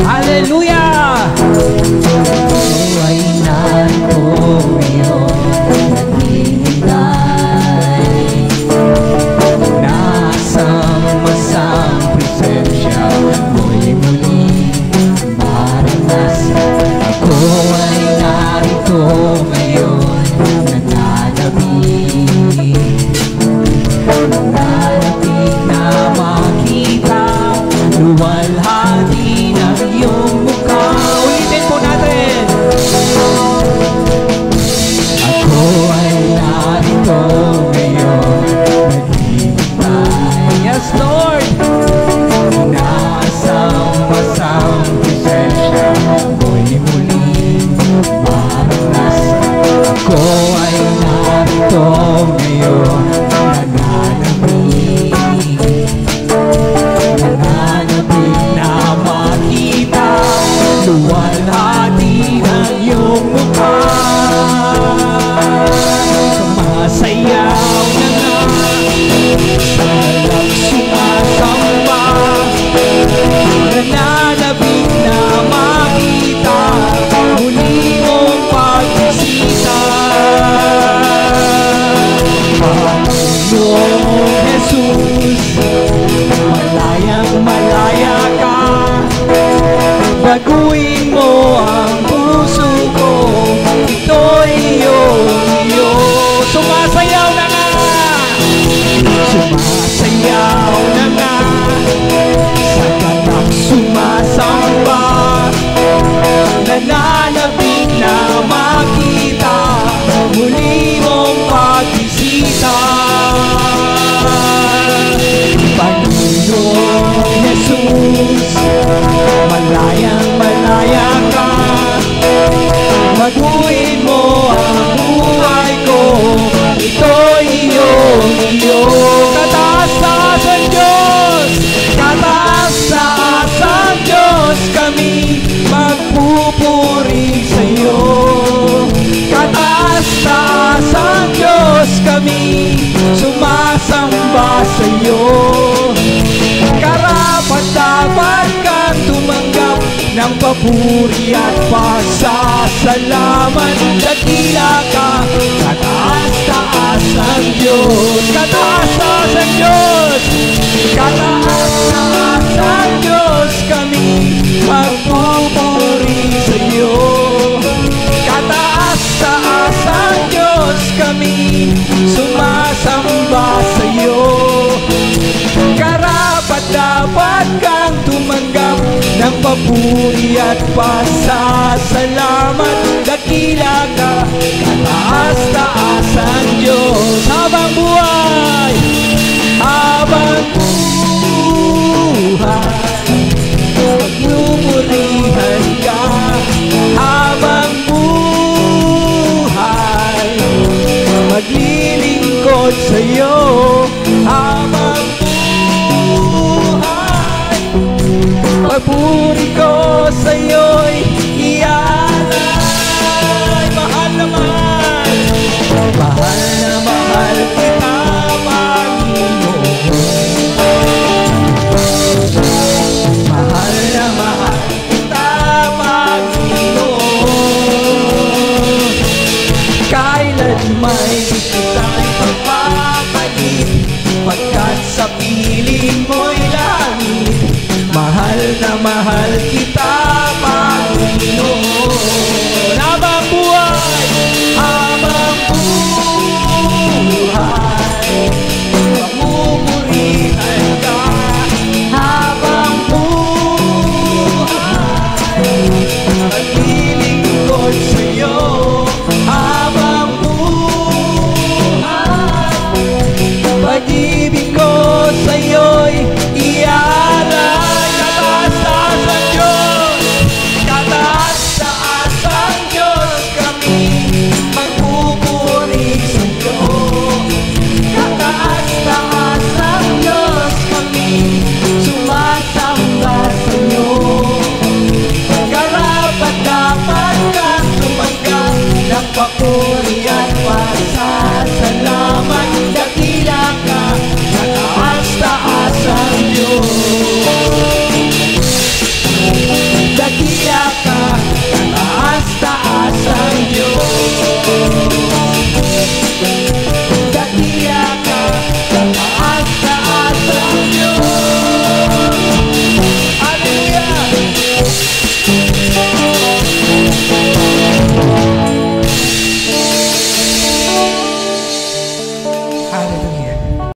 Hallelujah! Ay narito ngayon, naghihintay. Nasa masang presensya mo'y muling maranasan. Ako ay narito ngayon, nananabik. Nananabik na makita luwalhati ng iyong mukha. Ulitin po natin. Ako ay narito ngayon, naghihintay. Yes, Lord. Nasa masang presensya mo'y muling maranasan. Ako ay narito ngayon, nananabik. Nananabik na makita luwalhati ng iyong mukha. Sumasayaw na nga, walang sumasamba. Nananabik na makita muli mong pagsisita. Panginoong Jesus, malayang malaya ka. Baguhin mo ang puso ko, ito'y iyo. Sumasayaw na nga. Sumasayaw na nga, sa ganap sumasamba. Nananabik na makita muli mong pagbisita. Panginoong Jesus, malayang malaya ka. Baguhin mo ang buhay ko, ito'y iyo. Kataas-taas ang Diyos. Kataas-taas ang Diyos, kami magpupuri sa iyo. Kataas-taas ang Diyos, kami sumasamba sa iyo. Karapat-dapat kang tumanggap ng papuri at pasasalamat. Dakila ka, kataas-taas ang Diyos. Kataas-taas ang Diyos. Kataas-taas ang Diyos, kami magpupuri sa iyo. Kataas-taas ang Diyos, kami sumasamba sa iyo. Karapat-dapat kang tumanggap ng papuri at pasasalamat. Dakila ka, kataas-taas ang Diyos. Habang buhay, habang buhay, magpupurihan ka. Habang buhay, maglilingkod sa iyo. Habang buhay, papuri ko sa iyo'y ialay. Mahal na mahal, mahal na mahal kita, Panginoon. Mahal na mahal kita, Panginoon. Kailan may di kita'y pagpapalit, pagkat sa piling mo'y langit. Mahal na mahal kita, Panginoon. Habang buhay, habang buhay, mamumurihan ka. Habang buhay, maglilingkod sa iyo. Habang buhay, pag-ibig ko sa iyo'y ialay. Kataas-taas ang Diyos, kataas-taas dakila